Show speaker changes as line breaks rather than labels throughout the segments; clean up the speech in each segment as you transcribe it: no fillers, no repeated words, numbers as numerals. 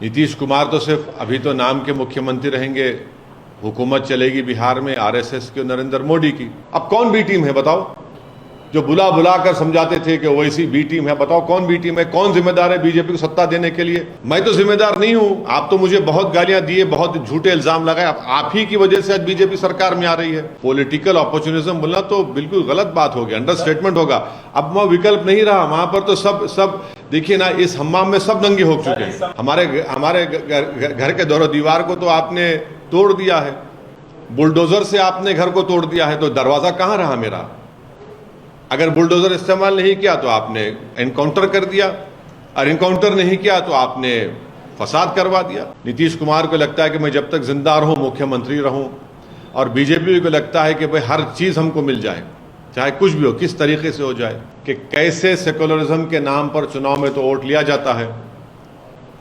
नीतीश कुमार तो सिर्फ अभी तो नाम के मुख्यमंत्री रहेंगे, हुकूमत चलेगी बिहार में आरएसएस की और नरेंद्र मोदी की। अब कौन बी टीम है बताओ? जो बुला बुला कर समझाते थे कि ओवैसी बी टीम है, बताओ कौन बी टीम है? कौन जिम्मेदार है बीजेपी को सत्ता देने के लिए? मैं तो जिम्मेदार नहीं हूं। आप तो मुझे बहुत गालियां दिए, बहुत झूठे इल्जाम लगाए। आप ही की वजह से आज बीजेपी सरकार में आ रही है। पॉलिटिकल अपॉर्चुनिज्म बोलना तो बिल्कुल गलत बात हो गया, अंडरस्टेटमेंट होगा। अब वह विकल्प नहीं रहा, वहां पर तो सब देखिए ना, इस हम्माम में सब नंगे हो चुके हैं। हमारे घर के दौरो दीवार को तो आपने तोड़ दिया है, बुलडोजर से आपने घर को तोड़ दिया है, तो दरवाजा कहां रहा मेरा? अगर बुलडोजर इस्तेमाल नहीं किया तो आपने एनकाउंटर कर दिया, और एनकाउंटर नहीं किया तो आपने फसाद करवा दिया। नीतीश कुमार को लगता है कि मैं जब तक जिंदा रहूं मुख्यमंत्री रहूं, और बीजेपी को लगता है कि भाई हर चीज हमको मिल जाए, चाहे कुछ भी हो, किस तरीके से हो जाए। कि कैसे सेकुलरिज्म के नाम पर चुनाव में तो वोट लिया जाता है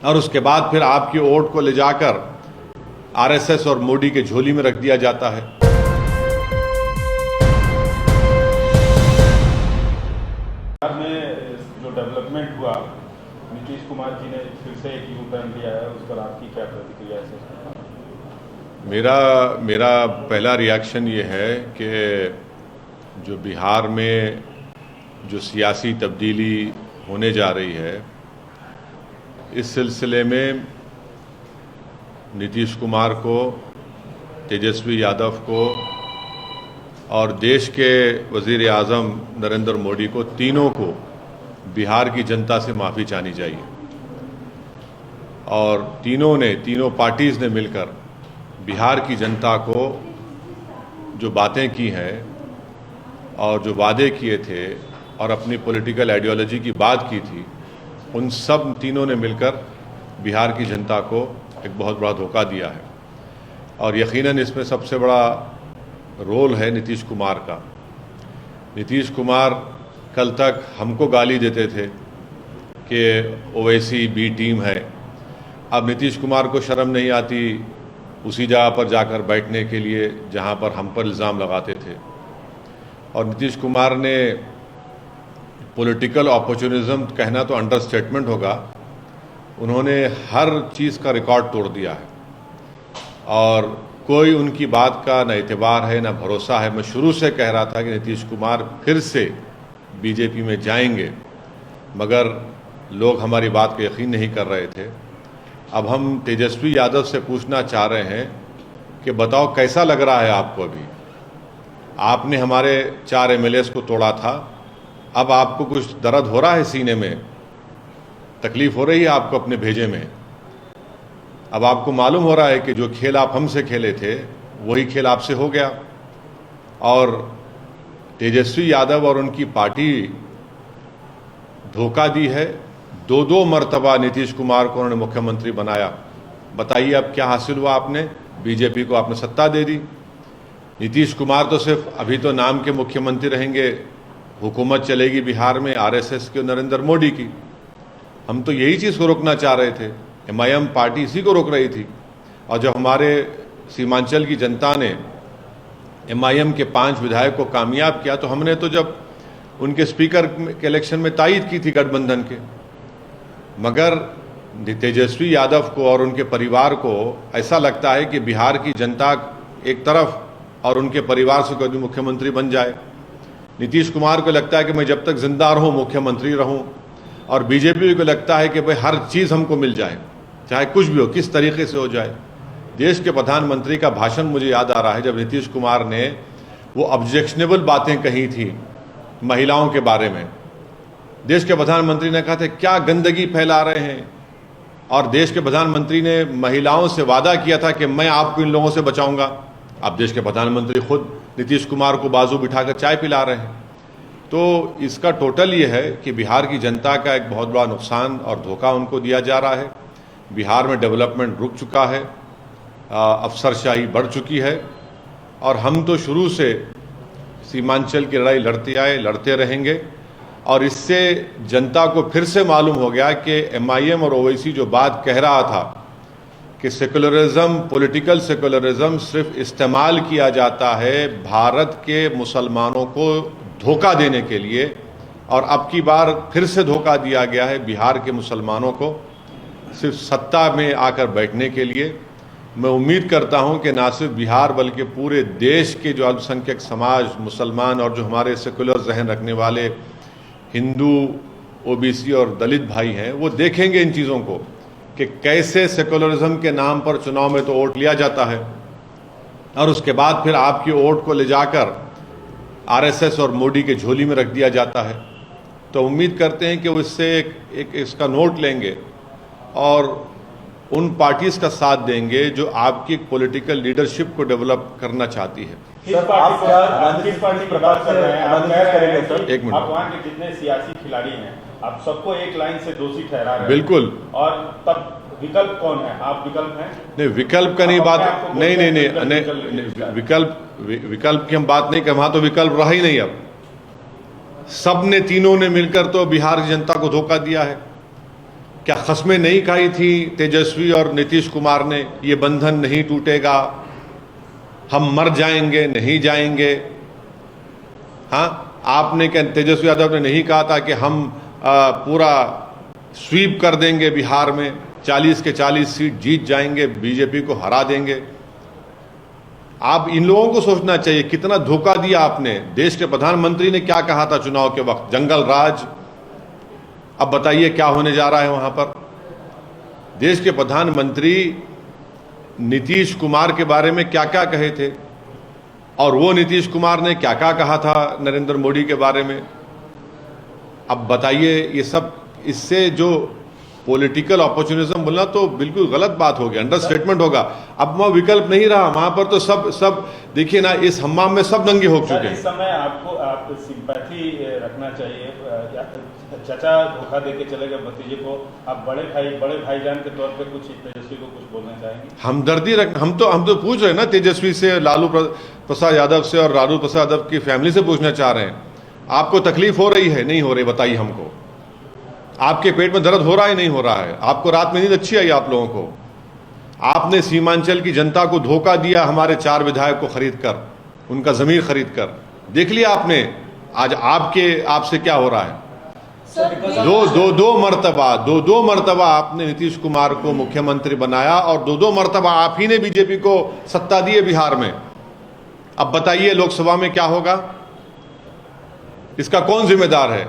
और उसके बाद फिर आपकी वोट को ले जाकर आरएसएस और मोदी के झोली में रख दिया जाता है।
में जो डेवलपमेंट हुआ, नीतीश कुमार जी ने फिर से एक यू टर्न लिया है, उस पर आपकी क्या प्रतिक्रिया है?
मेरा पहला रिएक्शन ये है कि जो बिहार में जो सियासी तब्दीली होने जा रही है, इस सिलसिले में नीतीश कुमार को, तेजस्वी यादव को और देश के वज़ीर आज़म नरेंद्र मोदी को, तीनों को बिहार की जनता से माफ़ी चाहनी चाहिए। और तीनों पार्टीज़ ने मिलकर बिहार की जनता को जो बातें की हैं और जो वादे किए थे और अपनी पॉलिटिकल आइडियोलॉजी की बात की थी, उन सब तीनों ने मिलकर बिहार की जनता को एक बहुत बड़ा धोखा दिया है। और यकीनन इसमें सबसे बड़ा रोल है नीतीश कुमार का। नीतीश कुमार कल तक हमको गाली देते थे कि ओवैसी बी टीम है। अब नीतीश कुमार को शर्म नहीं आती उसी जगह पर जाकर बैठने के लिए जहां पर हम पर इल्ज़ाम लगाते थे। और नीतीश कुमार ने पॉलिटिकल अपॉर्चुनिज्म कहना तो अंडरस्टेटमेंट होगा, उन्होंने हर चीज़ का रिकॉर्ड तोड़ दिया है और कोई उनकी बात का न एतबार है न भरोसा है। मैं शुरू से कह रहा था कि नीतीश कुमार फिर से बीजेपी में जाएंगे, मगर लोग हमारी बात को यकीन नहीं कर रहे थे। अब हम तेजस्वी यादव से पूछना चाह रहे हैं कि बताओ कैसा लग रहा है आपको? अभी आपने हमारे 4 एमएलएस को तोड़ा था, अब आपको कुछ दर्द हो रहा है सीने में? तकलीफ हो रही है आपको अपने भेजे में? अब आपको मालूम हो रहा है कि जो खेल आप हमसे खेले थे वही खेल आपसे हो गया। और तेजस्वी यादव और उनकी पार्टी धोखा दी है। 2 मर्तबा नीतीश कुमार को उन्होंने मुख्यमंत्री बनाया। बताइए अब क्या हासिल हुआ? आपने बीजेपी को आपने सत्ता दे दी। नीतीश कुमार तो सिर्फ अभी तो नाम के मुख्यमंत्री रहेंगे, हुकूमत चलेगी बिहार में आरएसएस की और नरेंद्र मोदी की। हम तो यही चीज़ को रोकना चाह रहे थे। एमआईएम पार्टी इसी को रोक रही थी। और जब हमारे सीमांचल की जनता ने एमआईएम के 5 विधायक को कामयाब किया, तो हमने तो जब उनके स्पीकर के इलेक्शन में तायद की थी गठबंधन के। मगर तेजस्वी यादव को और उनके परिवार को ऐसा लगता है कि बिहार की जनता एक तरफ और उनके परिवार से कोई मुख्यमंत्री बन जाए। नीतीश कुमार को लगता है कि मैं जब तक जिंदा रहूं मुख्यमंत्री रहूं, और बीजेपी को लगता है कि भाई हर चीज़ हमको मिल जाए, चाहे कुछ भी हो, किस तरीके से हो जाए। देश के प्रधानमंत्री का भाषण मुझे याद आ रहा है, जब नीतीश कुमार ने वो ऑब्जेक्शनेबल बातें कही थी महिलाओं के बारे में। देश के प्रधानमंत्री ने कहा था क्या गंदगी फैला रहे हैं, और देश के प्रधानमंत्री ने महिलाओं से वादा किया था कि मैं आपको इन लोगों से बचाऊंगा। अब देश के प्रधानमंत्री खुद नीतीश कुमार को बाजू बिठाकर चाय पिला रहे हैं। तो इसका टोटल ये है कि बिहार की जनता का एक बहुत बड़ा नुकसान और धोखा उनको दिया जा रहा है। बिहार में डेवलपमेंट रुक चुका है, अफसरशाही बढ़ चुकी है, और हम तो शुरू से सीमांचल की लड़ाई लड़ते आए, लड़ते रहेंगे। और इससे जनता को फिर से मालूम हो गया कि एमआईएम और ओवैसी जो बात कह रहा था कि सेकुलरिज्म, पॉलिटिकल सेकुलरिज्म सिर्फ इस्तेमाल किया जाता है भारत के मुसलमानों को धोखा देने के लिए, और अब की बार फिर से धोखा दिया गया है बिहार के मुसलमानों को। सिर्फ सत्ता में आकर बैठने के लिए। मैं उम्मीद करता हूं कि ना सिर्फ बिहार बल्कि पूरे देश के जो अल्पसंख्यक समाज, मुसलमान और जो हमारे सेकुलर जहन रखने वाले हिंदू, ओबीसी और दलित भाई हैं, वो देखेंगे इन चीज़ों को कि कैसे सेकुलरिज्म के नाम पर चुनाव में तो वोट लिया जाता है और उसके बाद फिर आपकी वोट को ले जाकर आरएसएस और मोदी के झोली में रख दिया जाता है। तो उम्मीद करते हैं कि वो इससे एक इसका नोट लेंगे और उन पार्टीज का साथ देंगे जो आपकी पॉलिटिकल लीडरशिप को डेवलप करना चाहती है।
सर, आप किस पार्टी की बात कर रहे हैं? आप कह रहे हैं सर,
एक मिनट,
आप वहाँ के जितने सियासी खिलाड़ी हैं, आप सबको एक लाइन से दोषी ठहरा रहे हैं।
बिल्कुल।
और तब विकल्प कौन है? आप विकल्प हैं?
नहीं, विकल्प का नहीं बात, नहीं, विकल्प की हम बात नहीं कर, वहां तो विकल्प रहा ही नहीं। अब सब ने, तीनों ने मिलकर तो बिहार की जनता को धोखा दिया है। क्या खस्में नहीं खाई थी तेजस्वी और नीतीश कुमार ने, ये बंधन नहीं टूटेगा, हम मर जाएंगे, नहीं जाएंगे? हाँ, आपने क्या, तेजस्वी यादव ने नहीं कहा था कि हम पूरा स्वीप कर देंगे बिहार में, 40 के 40 सीट जीत जाएंगे, बीजेपी को हरा देंगे? आप इन लोगों को सोचना चाहिए कितना धोखा दिया आपने। देश के प्रधानमंत्री ने क्या कहा था चुनाव के वक्त? जंगल राज। अब बताइए क्या होने जा रहा है वहां पर। देश के प्रधानमंत्री नीतीश कुमार के बारे में क्या क्या कहे थे और वो नीतीश कुमार ने क्या क्या कहा था नरेंद्र मोदी के बारे में। अब बताइए, ये सब, इससे जो पॉलिटिकल अपॉर्चुनिज्म बोलना तो बिल्कुल गलत बात हो गया, अंडरस्टेटमेंट होगा। अब वहाँ विकल्प नहीं रहा, वहां पर तो सब देखिए ना, इस हम्माम में सब दंगे हो चुके हैं।
इस समय आपको आप सिंपैथी रखना चाहिए। चाचा धोखा देके चले गए भतीजे को, आप बड़े भाईजान के तौर पे कुछ तेजस्वी को कुछ बोलना चाहेंगे?
हमदर्दी रख, हम तो पूछ रहे हैं ना तेजस्वी से, लालू प्रसाद यादव से और लालू प्रसाद यादव की फैमिली से पूछना चाह रहे हैं, आपको तकलीफ हो रही है, नहीं हो रही? बताइए हमको। आपके पेट में दर्द हो रहा है, नहीं हो रहा है? आपको रात में नींद अच्छी आई आप लोगों को? आपने सीमांचल की जनता को धोखा दिया, हमारे 4 विधायक को खरीद कर, उनका जमीन खरीद कर। देख लिया आपने आज आपसे क्या हो रहा है। दो मर्तबा आपने नीतीश कुमार को मुख्यमंत्री बनाया और दो मर्तबा आप ही ने बीजेपी को सत्ता दी है बिहार में। अब बताइए लोकसभा में क्या होगा? इसका कौन जिम्मेदार है?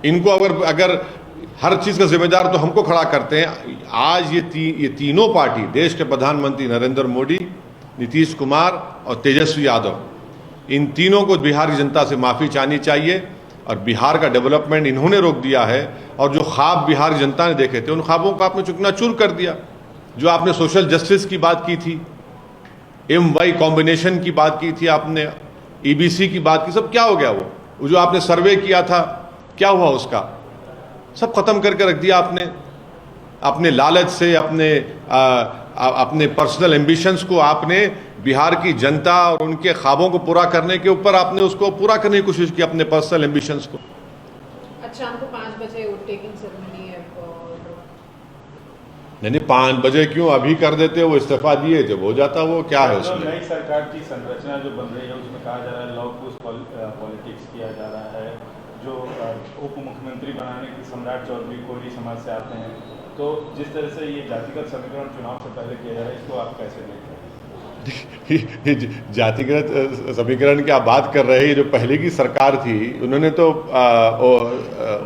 इनको अगर हर चीज का जिम्मेदार तो हमको खड़ा करते हैं। आज ये तीनों पार्टी, देश के प्रधानमंत्री नरेंद्र मोदी, नीतीश कुमार और तेजस्वी यादव, इन तीनों को बिहार की जनता से माफी चाहनी चाहिए। और बिहार का डेवलपमेंट इन्होंने रोक दिया है और जो ख्वाब बिहार की जनता ने देखे थे, उन ख्वाबों को आपने चूर कर दिया। जो आपने सोशल जस्टिस की बात की थी, MY कॉम्बिनेशन की बात की थी आपने, EBC की बात की, सब क्या हो गया? वो जो आपने सर्वे किया था, क्या हुआ उसका? सब खत्म करके रख दिया आपने। अपने लालच से, अपने पर्सनल एम्बिशंस को आपने बिहार की जनता और उनके ख्वाबों को पूरा करने के ऊपर आपने उसको पूरा करने की कोशिश की, अपने पर्सनल एम्बिशंस को।
अच्छा, हमको 5 बजे वोट टेकिंग सेरेमनी है।
नहीं, 5 बजे क्यों? अभी कर देते, वो इस्तीफा दिए जब हो जाता, वो क्या है उसमें?
नई सरकार की संरचना जो बन रही है उसमें कहा जा रहा है लॉ पॉलिटिक्स किया जा रहा है। जो उप मुख्यमंत्री बनाने की सम्राट चौधरी कोली समाज से आते हैं, तो जिस तरह से ये जातिगत समीकरण चुनाव से पहले किया जा रहा है, इसको आप कैसे देखते हैं?
जातिगत समीकरण की आप बात कर रहे हैं। जो पहले की सरकार थी, उन्होंने तो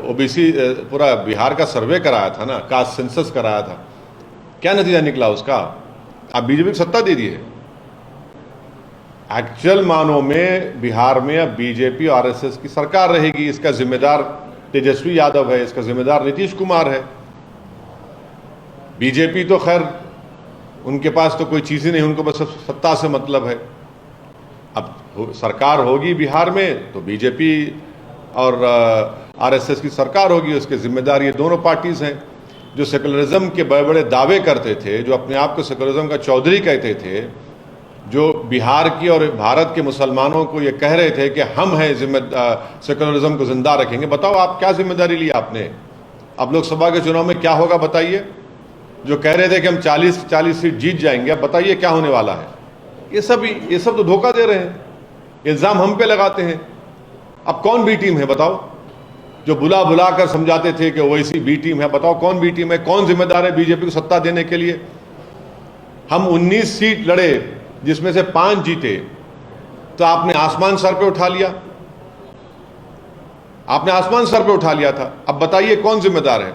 OBC पूरा बिहार का सर्वे कराया था ना, कास्ट सेंसस कराया था। क्या नतीजा निकला उसका? आप बीजेपी को सत्ता दे दिए। एक्चुअल मानों में बिहार में अब बीजेपी और RSS की सरकार रहेगी। इसका जिम्मेदार तेजस्वी यादव है, इसका जिम्मेदार नीतीश कुमार है। बीजेपी तो खैर उनके पास तो कोई चीज़ ही नहीं, उनको बस सत्ता से मतलब है। अब सरकार होगी बिहार में तो बीजेपी और RSS की सरकार होगी, उसके जिम्मेदार ये दोनों पार्टीज हैं। जो सेकुलरिज्म के बड़े बड़े दावे करते थे, जो अपने आप को सेकुलरिज्म का चौधरी कहते थे, जो बिहार की और भारत के मुसलमानों को ये कह रहे थे कि हम हैं सेकुलरिज्म को जिंदा रखेंगे। बताओ आप क्या जिम्मेदारी ली आपने? अब लोकसभा के चुनाव में क्या होगा बताइए? जो कह रहे थे कि हम 40 सीट जीत जाएंगे, अब बताइए क्या होने वाला है? ये सब तो धोखा दे रहे हैं, इल्जाम हम पे लगाते हैं। अब कौन बी टीम है बताओ? जो बुला बुला कर समझाते थे कि ओवैसी बी टीम है। बताओ कौन बी टीम है, कौन जिम्मेदार है बीजेपी को सत्ता देने के लिए? हम 19 सीट लड़े जिसमें से 5 जीते, तो आपने आसमान सर पे उठा लिया, आपने आसमान सर पे उठा लिया था। अब बताइए कौन जिम्मेदार है?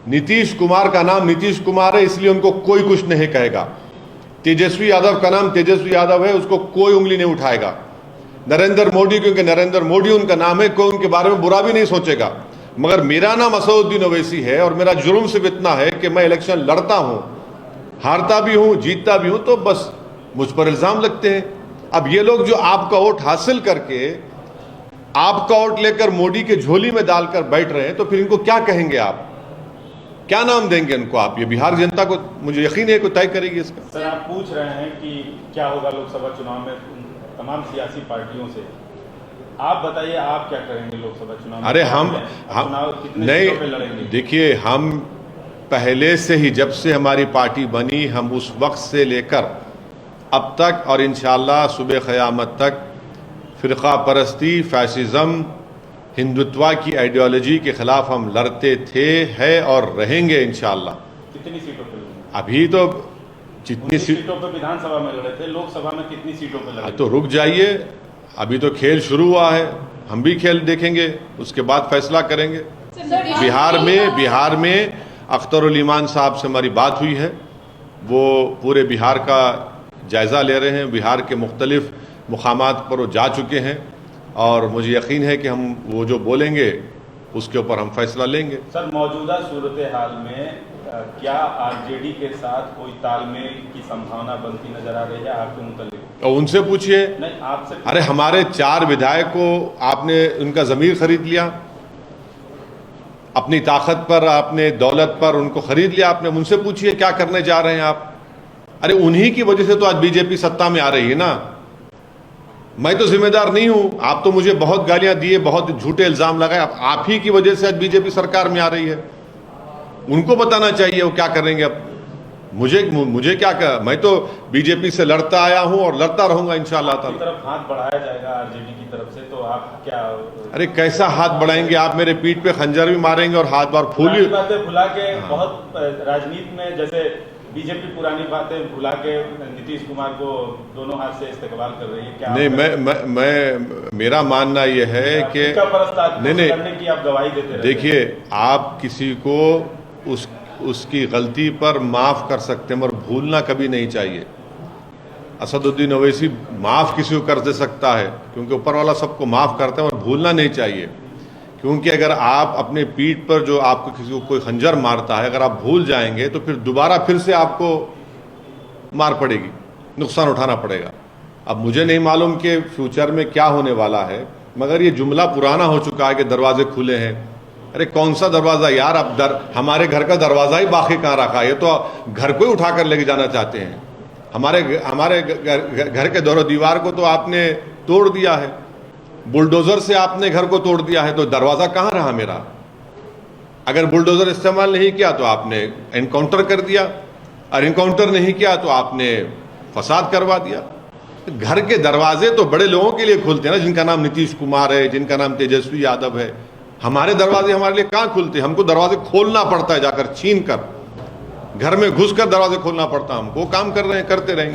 नीतीश कुमार का नाम नीतीश कुमार है, इसलिए उनको कोई कुछ नहीं कहेगा। तेजस्वी यादव का नाम तेजस्वी यादव है, उसको कोई उंगली नहीं उठाएगा। नरेंद्र मोदी, क्योंकि नरेंद्र मोदी उनका नाम है, कोई उनके बारे में बुरा भी नहीं सोचेगा। मगर मेरा नाम असदुद्दीन ओवैसी है और मेरा जुर्म सिर्फ इतना है कि मैं इलेक्शन लड़ता हूं, हारता भी हूं, जीतता भी हूं, तो बस मुझ पर इल्जाम लगते हैं। अब ये लोग जो आपका वोट हासिल करके आपका वोट लेकर मोदी के झोली में डालकर बैठ रहे हैं, तो फिर इनको क्या कहेंगे आप? क्या नाम देंगे इनको आप? ये बिहार जनता को, मुझे यकीन है, को तय करेगी इसका।
सर, आप पूछ रहे हैं कि क्या होगा लोकसभा चुनाव में तमाम सियासी पार्टियों से। आप बताइए, आप क्या करेंगे लोकसभा चुनाव में?
अरे हम
चुनाव कितने सीटों पे लड़ेंगे?
नहीं, देखिए, हम पहले से ही, जब से हमारी पार्टी बनी, हम उस वक्त से लेकर अब तक और इंशाअल्लाह सुबह क़यामत तक फ़िरक़ा परस्ती, फैसिज़म, हिंदुत्व की आइडियोलॉजी के खिलाफ हम लड़ते थे, है और रहेंगे इंशाअल्लाह।
कितनी सीटों पे लड़ेंगे?
अभी तो जितनी
सीटों पे विधानसभा में लड़े थे, लोकसभा में कितनी सीटों पे लड़े?
तो रुक जाइए, अभी तो खेल शुरू हुआ है, हम भी खेल देखेंगे, उसके बाद फैसला करेंगे। बिहार में अख्तरुल ईमान साहब से हमारी बात हुई है, वो पूरे बिहार का जायज़ा ले रहे हैं, बिहार के मुख्तलिफ मुकामात पर वो जा चुके हैं और मुझे यकीन है कि हम वो जो बोलेंगे उसके ऊपर हम फैसला लेंगे।
सर, मौजूदा सूरत हाल में क्या आरजेडी के साथ कोई तालमेल की संभावना बनती नजर आ रही है आपके मुताबिक?
और उनसे पूछिए।
नहीं, आपसे।
अरे हमारे 4 विधायक को आपने उनका ज़मीर खरीद लिया, अपनी ताकत पर, आपने दौलत पर उनको खरीद लिया आपने। उनसे पूछिए क्या करने जा रहे हैं आप। अरे उन्हीं की वजह से तो आज बीजेपी सत्ता में आ रही है ना। मैं तो जिम्मेदार नहीं हूं, आप तो मुझे बहुत गालियां दिए, बहुत झूठे इल्जाम लगाए, आप ही की वजह से आज बीजेपी सरकार में आ रही है। उनको बताना चाहिए वो क्या करेंगे। अब मुझे क्या कर, मैं तो बीजेपी से लड़ता आया हूं और लड़ता रहूंगा इंशाअल्लाह ताला।
तरफ हाथ बढ़ाया जाएगा आरजेडी की तरफ से, तो आप क्या?
अरे कैसा हाथ बढ़ाएंगे आप? मेरे पीठ पे खंजर भी मारेंगे और हाथ बार फूली
बातें भुला के। बहुत राजनीति में जैसे बीजेपी पुरानी बातें भुला के नीतीश कुमार को दोनों हाथ से इस्तेमाल कर रही है। क्या
नहीं, मैं मेरा मानना यह है कि नहीं
करने की आप गवाही देते रहते।
देखिए, आप किसी को उसकी गलती पर माफ़ कर सकते हैं मगर भूलना कभी नहीं चाहिए। असदुद्दीन ओवैसी माफ़ किसी को कर दे सकता है क्योंकि ऊपर वाला सबको माफ़ करता है, और भूलना नहीं चाहिए। क्योंकि अगर आप अपने पीठ पर जो आपको किसी को कोई खंजर मारता है, अगर आप भूल जाएंगे तो फिर दोबारा फिर से आपको मार पड़ेगी, नुकसान उठाना पड़ेगा। अब मुझे नहीं मालूम कि फ्यूचर में क्या होने वाला है, मगर ये जुमला पुराना हो चुका है कि दरवाजे खुले हैं। अरे कौन सा दरवाज़ा यार? अब हमारे घर का दरवाज़ा ही बाकी कहाँ रखा है? ये तो घर को ही उठा कर लेके जाना चाहते हैं। हमारे घर के दौर दीवार को तो आपने तोड़ दिया है, बुलडोज़र से आपने घर को तोड़ दिया है, तो दरवाज़ा कहाँ रहा मेरा? अगर बुलडोज़र इस्तेमाल नहीं किया तो आपने एनकाउंटर कर दिया, और एनकाउंटर नहीं किया तो आपने फसाद करवा दिया। घर के दरवाजे तो बड़े लोगों के लिए खुलते हैं ना, जिनका नाम नीतीश कुमार है, जिनका नाम तेजस्वी यादव है। हमारे दरवाजे हमारे लिए कहाँ खुलते? हमको दरवाजे खोलना पड़ता है, जाकर छीन कर, घर में घुसकर दरवाजे खोलना पड़ता है हमको। काम कर रहे हैं, करते रहेंगे।